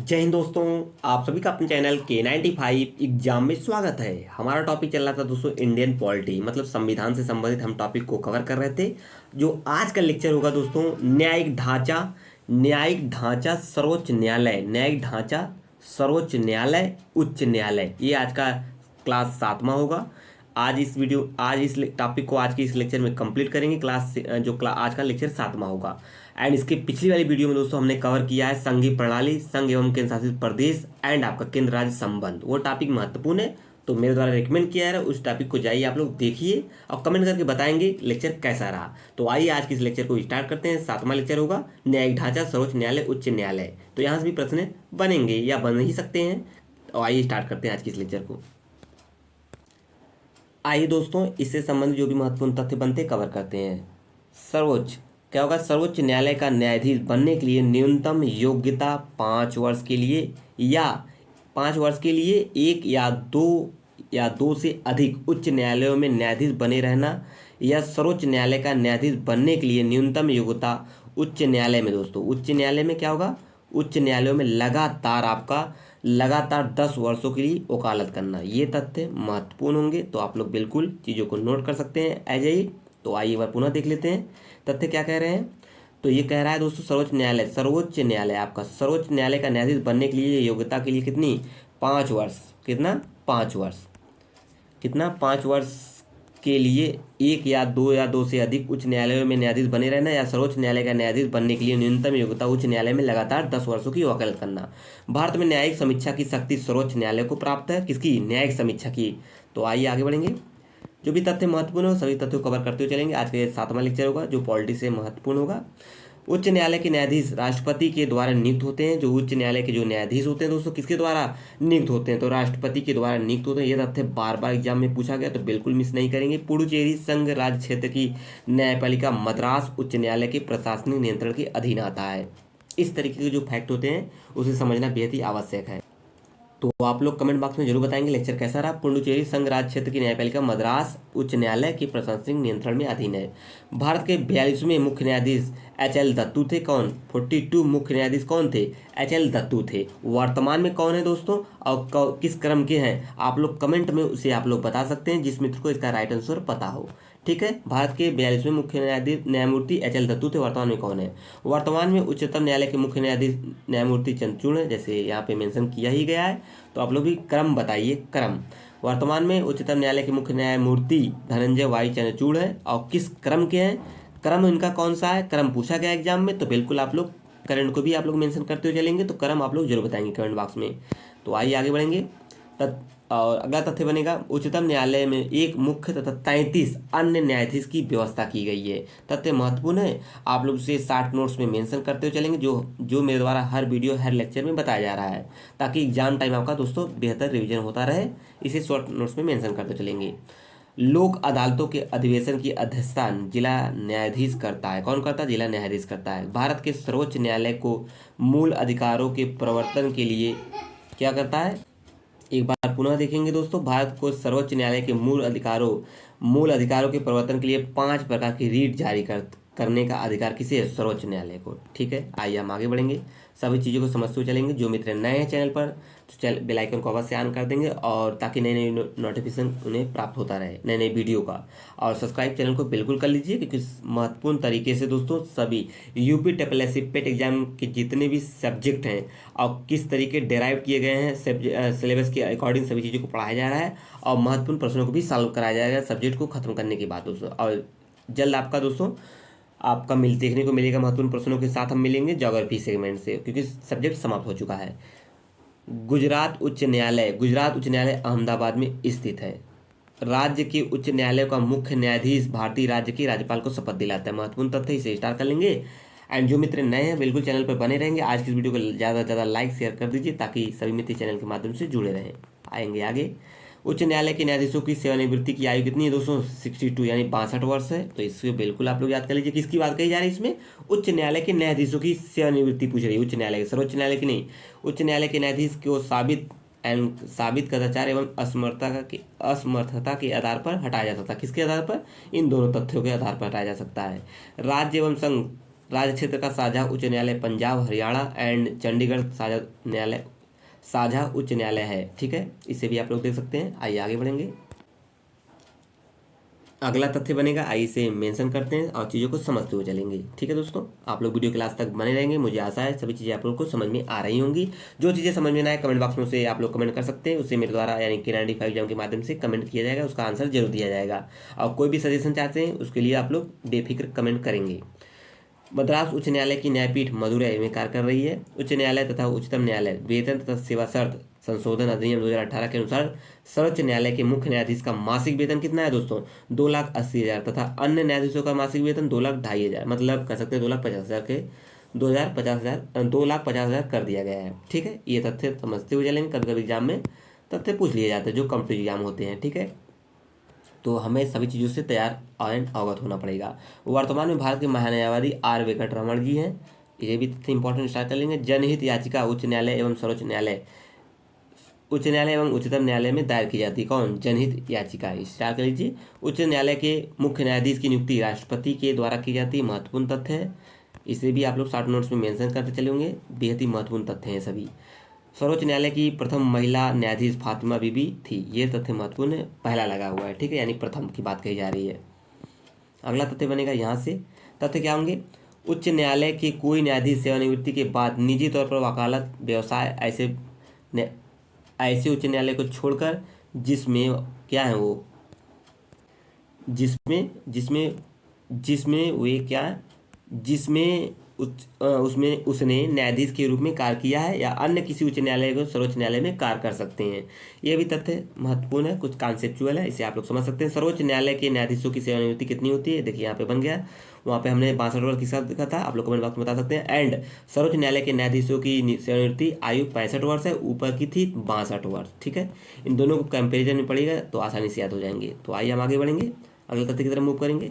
जय हिंद दोस्तों। आप सभी का अपने चैनल K95 एग्जाम में स्वागत है। हमारा टॉपिक चल रहा था दोस्तों इंडियन पॉलिटी मतलब संविधान से संबंधित हम टॉपिक को कवर कर रहे थे। जो आज का लेक्चर होगा दोस्तों न्यायिक ढांचा सर्वोच्च न्यायालय, न्यायिक ढांचा सर्वोच्च न्यायालय उच्च न्यायालय, ये आज का क्लास 7वां होगा। आज इस टॉपिक को आज के इस लेक्चर में कंप्लीट करेंगे। आज का लेक्चर 7वां होगा। एंड इसके पिछली वाली वीडियो में दोस्तों हमने कवर किया है संघीय प्रणाली, संघ एवं केंद्र शासित प्रदेश एंड आपका केंद्र राज्य संबंध। वो टॉपिक महत्वपूर्ण है, तो मेरे द्वारा रिकमेंड किया है उस टॉपिक को जाइए आप लोग देखिए और कमेंट करके बताएंगे लेक्चर कैसा रहा। तो आइए आज के इस लेक्चर को स्टार्ट करते हैं। 7वां लेक्चर होगा न्यायिक ढांचा सर्वोच्च न्यायालय उच्च न्यायालय। तो यहाँ से भी प्रश्न बनेंगे या बन ही सकते हैं। तो आइए स्टार्ट करते हैं आज की इस लेक्चर को। आइए दोस्तों इससे संबंधित जो भी महत्वपूर्ण तथ्य बनते कवर करते हैं। सर्वोच्च क्या होगा? सर्वोच्च न्यायालय का न्यायाधीश बनने के लिए न्यूनतम योग्यता 5 वर्ष के लिए या 5 वर्ष के लिए एक या दो से अधिक उच्च न्यायालयों में न्यायाधीश बने रहना, या सर्वोच्च न्यायालय का न्यायाधीश बनने के लिए न्यूनतम योग्यता उच्च न्यायालय में दोस्तों उच्च न्यायालय में क्या होगा? उच्च न्यायालयों में लगातार 10 वर्षों के लिए वकालत करना। ये तथ्य महत्वपूर्ण होंगे, तो आप लोग बिल्कुल चीज़ों को नोट कर सकते हैं एज ए। तो आइए एक बार पुनः देख लेते हैं तथ्य क्या कह रहे हैं। तो ये कह रहा है दोस्तों सर्वोच्च न्यायालय आपका सर्वोच्च न्यायालय का न्यायाधीश बनने के लिए योग्यता के लिए कितनी? 5 वर्ष। कितना? 5 वर्ष। कितना? 5 वर्ष के लिए एक या दो से अधिक उच्च न्यायालयों में न्यायाधीश बने रहना, या सर्वोच्च न्यायालय का न्यायाधीश बनने के लिए न्यूनतम योग्यता उच्च न्यायालय में लगातार 10 वर्षों की वकालत करना। भारत में न्यायिक समीक्षा की शक्ति सर्वोच्च न्यायालय को प्राप्त है। किसकी? न्यायिक समीक्षा की। तो आइए आगे बढ़ेंगे। जो भी तथ्य महत्वपूर्ण हो सभी तथ्यों को कवर करते हुए चलेंगे। आज के 7वां लेक्चर होगा जो पॉलिटी से महत्वपूर्ण होगा। उच्च न्यायालय के न्यायाधीश राष्ट्रपति के द्वारा नियुक्त होते हैं। जो उच्च न्यायालय के जो न्यायाधीश होते हैं दोस्तों किसके द्वारा नियुक्त होते हैं? तो राष्ट्रपति के द्वारा नियुक्त होते हैं। ये तथ्य बार बार एग्जाम में पूछा गया, तो बिल्कुल मिस नहीं करेंगे। पुडुचेरी संघ राज्य क्षेत्र की न्यायपालिका मद्रास उच्च न्यायालय के प्रशासनिक नियंत्रण के अधीन आता है। इस तरीके के जो फैक्ट होते हैं उसे समझना बेहद ही आवश्यक है। तो आप लोग कमेंट बॉक्स में जरूर बताएंगे लेक्चर कैसा रहा। पुडुचेरी संघ राज्य क्षेत्र की न्यायपालिका मद्रास उच्च न्यायालय के प्रशासनिक नियंत्रण में अधीन है। भारत के 42वें मुख्य न्यायाधीश एच एल दत्तू थे। कौन? 42 मुख्य न्यायाधीश कौन थे? एच एल दत्तू थे। वर्तमान में कौन है दोस्तों और किस क्रम के हैं? आप लोग कमेंट में उसे आप लोग बता सकते हैं जिस मित्र को इसका राइट आंसर पता हो। ठीक है। भारत के 42वें मुख्य न्यायमूर्ति एच एल दत्तू थे। वर्तमान में कौन है? वर्तमान में उच्चतम न्यायालय के मुख्य न्यायाधीश न्यायमूर्ति चंद्रचूड़ है, जैसे यहाँ पे मेंशन किया ही गया है। तो आप लोग भी क्रम बताइए। क्रम वर्तमान में उच्चतम न्यायालय के मुख्य न्यायमूर्ति धनंजय वाई चंद्रचूड़ है। और किस क्रम के हैं? क्रम इनका कौन सा है? क्रम पूछा गया एग्जाम में, तो बिल्कुल आप लोग करंट को भी आप लोग मेंशन करते हुए चलेंगे। तो क्रम आप लोग जरूर बताएंगे कमेंट बॉक्स में। तो आइए आगे बढ़ेंगे। और अगला तथ्य बनेगा उच्चतम न्यायालय में एक मुख्य तथा 33 अन्य न्यायाधीश की व्यवस्था की गई है। तथ्य महत्वपूर्ण है, आप लोग इसे 60 नोट्स में मेंशन करते हुए चलेंगे जो जो मेरे द्वारा हर वीडियो हर लेक्चर में बताया जा रहा है, ताकि एग्जाम टाइम आपका दोस्तों बेहतर रिवीजन होता रहे। इसे शॉर्ट नोट्स में मेंशन करते चलेंगे। लोक अदालतों के अधिवेशन की अध्यक्षता जिला न्यायाधीश करता है। कौन करता है? जिला न्यायाधीश करता है। भारत के सर्वोच्च न्यायालय को मूल अधिकारों के प्रवर्तन के लिए क्या करता है? एक बार पुनः देखेंगे दोस्तों। भारत को सर्वोच्च न्यायालय के मूल अधिकारों के प्रवर्तन के लिए 5 प्रकार की रीट जारी करने का अधिकार किसे है? सर्वोच्च न्यायालय को। ठीक है। आइए हम आगे बढ़ेंगे, सभी चीज़ों को समझते हुए चलेंगे। जो मित्र नए हैं चैनल पर तो बेल आइकन को अवश्य ऑन कर देंगे, और ताकि नई नई नोटिफिकेशन उन्हें प्राप्त होता रहे नए नए वीडियो का। और सब्सक्राइब चैनल को बिल्कुल कर लीजिए, क्योंकि महत्वपूर्ण तरीके से दोस्तों सभी यूपी टेट एग्जाम के जितने भी सब्जेक्ट हैं और किस तरीके डेराइव किए गए हैं सिलेबस के अकॉर्डिंग सभी चीज़ों को पढ़ाया जा रहा है, और महत्वपूर्ण प्रश्नों को भी सॉल्व कराया जाएगा सब्जेक्ट को खत्म करने के बाद दोस्तों। और जल्द आपका देखने को मिलेगा महत्वपूर्ण प्रश्नों के साथ। हम मिलेंगे ज्योग्राफी सेगमेंट से, क्योंकि सब्जेक्ट समाप्त हो चुका है। गुजरात उच्च न्यायालय अहमदाबाद में स्थित है। राज्य के उच्च न्यायालय का मुख्य न्यायाधीश भारतीय राज्य के राज्यपाल को शपथ दिलाता है। महत्वपूर्ण तथ्य, इसे स्टार्ट कर लेंगे। एंड जो मित्र नए हैं बिल्कुल चैनल पर बने रहेंगे। आज की इस वीडियो को ज़्यादा से ज़्यादा लाइक शेयर कर दीजिए, ताकि सभी मित्र चैनल के माध्यम से जुड़े रहें। आएंगे आगे। उच्च न्यायालय के न्यायाधीशों की सेवानिवृत्ति की आयु कितनी है दोस्तों? 62 यानी 62 वर्ष है। तो इसको बिल्कुल आप लोग याद कर लीजिए। किसकी बात कही जा रही है इसमें? उच्च न्यायालय के न्यायाधीशों की सेवानिवृत्ति पूछ रही है। उच्च न्यायालय सर्वोच्च न्यायालय की नहीं। उच्च न्यायालय के न्यायाधीश को साबित कदाचार एवं असमर्थता के आधार पर हटाया जा सकता है। किसके आधार पर? इन दोनों तथ्यों के आधार पर हटाया जा सकता है। राज्य एवं संघ राज्य क्षेत्र का साझा उच्च न्यायालय पंजाब, हरियाणा एंड चंडीगढ़ साझा उच्च न्यायालय है। ठीक है, इसे भी आप लोग देख सकते हैं। आइए आगे बढ़ेंगे। अगला तथ्य बनेगा, आइए इसे मेंशन करते हैं और चीज़ों को समझते हुए चलेंगे। ठीक है दोस्तों, आप लोग वीडियो क्लास तक बने रहेंगे। मुझे आशा है सभी चीज़ें आप लोग को समझ में आ रही होंगी। जो चीज़ें समझ में ना आए कमेंट बॉक्स में उसे आप लोग कमेंट कर सकते हैं, उसे मेरे द्वारा यानी कि 95 एग्जाम के माध्यम से कमेंट किया जाएगा, उसका आंसर जरूर दिया जाएगा। और कोई भी सजेशन चाहते हैं उसके लिए आप लोग बेफिक्र कमेंट करेंगे। मद्रास उच्च न्यायालय की न्यायपीठ मदुरई में कार्य कर रही है। उच्च न्यायालय तथा उच्चतम न्यायालय वेतन तथा सेवा शर्त संशोधन अधिनियम 2018 के अनुसार सर्वोच्च न्यायालय के मुख्य न्यायाधीश का मासिक वेतन कितना है दोस्तों? 2,80,000 तथा अन्य न्यायाधीशों का मासिक वेतन 2,02,500, मतलब कह सकते हैं 2,50,000 के 2,50,000 कर दिया गया है। ठीक है, ये तथ्य समझते हुए चलेंगे। कभी कभी एग्जाम में तथ्य पूछ लिए जाते हैं जो कॉम्पिटिटिव एग्जाम होते हैं। ठीक है, तो हमें सभी चीज़ों से तैयार एंड अवगत होना पड़ेगा। वर्तमान में भारत के महान्यायवादी आर वेंकटरमण जी हैं, ये भी इंपॉर्टेंट स्टार्ट कर लेंगे। जनहित याचिका उच्च न्यायालय एवं सर्वोच्च न्यायालय एवं उच्चतम न्यायालय में दायर की जाती है। कौन? जनहित याचिका। स्टार्ट कर लीजिए। उच्च न्यायालय के मुख्य न्यायाधीश की नियुक्ति राष्ट्रपति के द्वारा की जाती है, महत्वपूर्ण तथ्य है। इसे भी आप लोग शॉर्ट नोट्स में मेंशन करते चले होंगे, बेहद ही महत्वपूर्ण तथ्य हैं सभी। सर्वोच्च न्यायालय की प्रथम महिला न्यायाधीश फातिमा बीबी थी, ये तथ्य महत्वपूर्ण है, पहला लगा हुआ है। ठीक है, यानी प्रथम की बात कही जा रही है। अगला तथ्य बनेगा यहाँ से, तथ्य क्या होंगे? उच्च न्यायालय के कोई न्यायाधीश सेवानिवृत्ति के बाद निजी तौर पर वकालत व्यवसाय ऐसे उच्च न्यायालय को छोड़कर जिसमें क्या है वो जिसमें जिसमें जिसमें वे क्या जिसमें उसमें उसने न्यायाधीश के रूप में कार्य किया है या अन्य किसी उच्च न्यायालय को सर्वोच्च न्यायालय में कार्य कर सकते हैं। यह भी तथ्य महत्वपूर्ण है, कुछ कॉन्सेप्चुअल है, इसे आप लोग समझ सकते हैं। सर्वोच्च न्यायालय के न्यायाधीशों की सेवानिवृत्ति कितनी होती है? देखिए यहाँ पे बन गया, वहाँ पे हमने 62 वर्ष के साथ देखा था, आप लोग कमेंट बॉक्स में बता सकते हैं। एंड सर्वोच्च न्यायालय के न्यायाधीशों की सेवानिवृत्ति आयु 65 वर्ष है, ऊपर की थी 62 वर्ष। ठीक है, इन दोनों को कंपेरिजन में पड़ेगा तो आसानी से याद हो जाएंगे। तो आइए हम आगे बढ़ेंगे, अगले तथ्य की तरफ मूव करेंगे।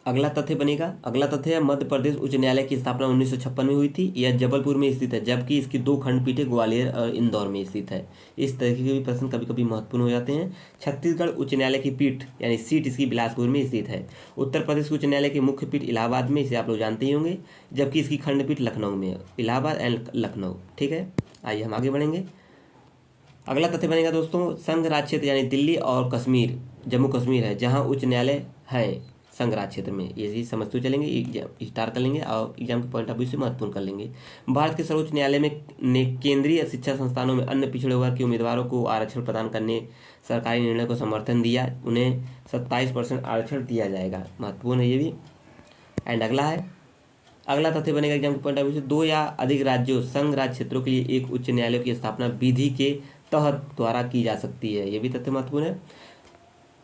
अगला तथ्य बनेगा, अगला तथ्य है मध्य प्रदेश उच्च न्यायालय की स्थापना 1956 में हुई थी। यह जबलपुर में स्थित है, जबकि इसकी 2 खंडपीठें ग्वालियर और इंदौर में स्थित है। इस तरह के भी प्रश्न कभी कभी महत्वपूर्ण हो जाते हैं। छत्तीसगढ़ उच्च न्यायालय की पीठ यानी सीट इसकी बिलासपुर में स्थित है। उत्तर प्रदेश उच्च न्यायालय की मुख्य पीठ इलाहाबाद में, इसे आप लोग जानते ही होंगे, जबकि इसकी खंडपीठ लखनऊ में है। इलाहाबाद एंड लखनऊ। ठीक है, आइए हम आगे बढ़ेंगे। अगला तथ्य बनेगा दोस्तों, संघ राज्य क्षेत्र यानी दिल्ली और कश्मीर, जम्मू कश्मीर है जहां उच्च न्यायालय है संघ राज्य क्षेत्र में। ये चीज समझते हुए चलेंगे, एग्जाम स्टार कर लेंगे और एग्जाम के पॉइंट ऑफ व्यू से महत्वपूर्ण कर लेंगे। भारत के सर्वोच्च न्यायालय में ने केंद्रीय शिक्षा संस्थानों में अन्य पिछड़े वर्ग के उम्मीदवारों को आरक्षण प्रदान करने सरकारी निर्णय को समर्थन दिया, उन्हें 27% आरक्षण दिया जाएगा। महत्वपूर्ण है ये भी। एंड अगला है, अगला तथ्य बनेगा एग्जाम के पॉइंट ऑफ व्यू से, 2 या अधिक राज्यों संघ राज्य क्षेत्रों के लिए एक उच्च न्यायालय की स्थापना विधि के तहत द्वारा की जा सकती है। यह भी तथ्य महत्वपूर्ण है।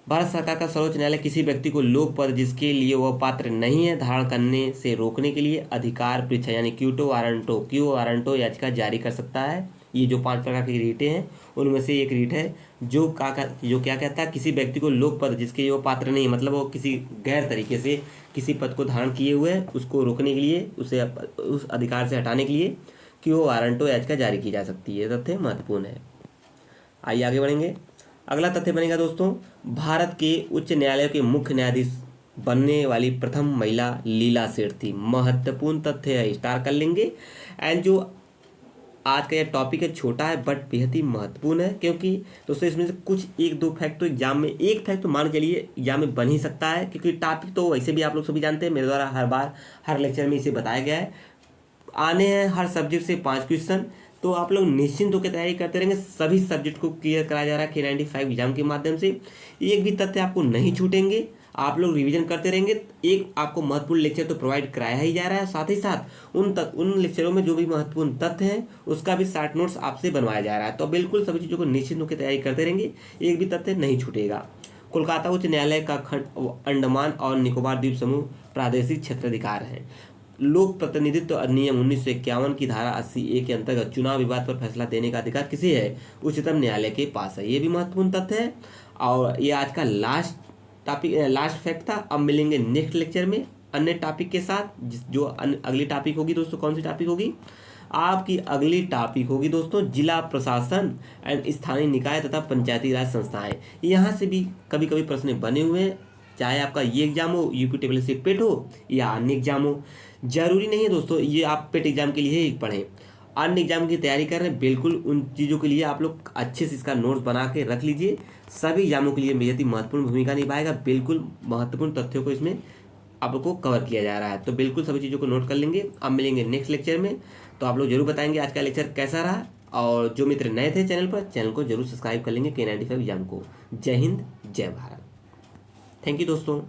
भारत सरकार का सर्वोच्च न्यायालय किसी व्यक्ति को लोक पद जिसके लिए वह पात्र नहीं है धारण करने से रोकने के लिए अधिकार परीक्षा यानी क्यू वारंटो याचिका जारी कर सकता है। ये जो 5 प्रकार की रीटें हैं उनमें से एक रीट है जो क्या कहता है, किसी व्यक्ति को लोक पद जिसके लिए वो पात्र नहीं है, मतलब वो किसी गैर तरीके से किसी पद को धारण किए हुए है, उसको रोकने के लिए, उसे उस अधिकार से हटाने के लिए क्यू वारंटो याचिका जारी की जा सकती है। तथ्य महत्वपूर्ण है। आइए आगे बढ़ेंगे। अगला तथ्य बनेगा दोस्तों, भारत के उच्च न्यायालय के मुख्य न्यायाधीश बनने वाली प्रथम महिला लीला सेठ थी। महत्वपूर्ण तथ्य है, स्टार कर लेंगे। एंड जो आज का यह टॉपिक है छोटा है बट बेहद ही महत्वपूर्ण है, क्योंकि दोस्तों इसमें से कुछ 1-2 फैक्ट तो एग्जाम में, एक फैक्ट तो मान के लिए एग्जाम में बन ही सकता है, क्योंकि टॉपिक तो वैसे भी आप लोग सभी जानते हैं, मेरे द्वारा हर बार हर लेक्चर में इसे बताया गया है। आने हैं हर सब्जेक्ट से 5 क्वेश्चन, तो आप लोग निश्चिंत होकर तैयारी करते रहेंगे। सभी सब्जेक्ट को क्लियर कराया जा रहा है K95 एग्जाम के माध्यम से, एक भी तथ्य आपको नहीं छूटेंगे। आप लोग रिवीजन करते रहेंगे, एक आपको महत्वपूर्ण लेक्चर तो प्रोवाइड कराया ही जा रहा है, साथ ही साथ उन लेक्चरों में जो भी महत्वपूर्ण तथ्य हैं उसका भी शॉर्ट नोट्स आपसे बनवाया जा रहा है। तो बिल्कुल सभी चीज़ों को निश्चिंत होकर तैयारी करते रहेंगे, एक भी तथ्य नहीं छूटेगा। कोलकाता उच्च न्यायालय का खंड अंडमान और निकोबार द्वीप समूह प्रादेशिक क्षेत्राधिकार है। लोक प्रतिनिधित्व अधिनियम 1951 की धारा 80A के अंतर्गत चुनाव विवाद पर फैसला देने का अधिकार किसे है? उच्चतम न्यायालय के पास है। ये भी महत्वपूर्ण तथ्य है। और ये आज का लास्ट फैक्ट था। अब मिलेंगे नेक्स्ट लेक्चर में अन्य टॉपिक के साथ। जो अगली टॉपिक होगी दोस्तों, कौन सी टॉपिक होगी? आपकी अगली टॉपिक होगी दोस्तों जिला प्रशासन एंड स्थानीय निकाय तथा पंचायती राज संस्थाएं। यहाँ से भी कभी कभी प्रश्न बने हुए हैं, चाहे आपका ये एग्जाम हो, यूपी टेबल से पेट हो या अन्य एग्जाम हो। जरूरी नहीं है दोस्तों ये आप पेट एग्जाम के लिए ही पढ़ें, अन्य एग्जाम की तैयारी कर रहे हैं बिल्कुल उन चीज़ों के लिए आप लोग अच्छे से इसका नोट्स बना के रख लीजिए। सभी एग्जामों के लिए बेहद ही महत्वपूर्ण भूमिका निभाएगा, बिल्कुल महत्वपूर्ण तथ्यों को इसमें आप लोग को कवर किया जा रहा है, तो बिल्कुल सभी चीज़ों को नोट कर लेंगे। अब मिलेंगे नेक्स्ट लेक्चर में, तो आप लोग जरूर बताएंगे आज का लेक्चर कैसा रहा, और जो मित्र नए थे चैनल पर, चैनल को जरूर सब्सक्राइब कर लेंगे K95 एग्जाम को। जय हिंद, जय भारत। थैंक यू दोस्तों।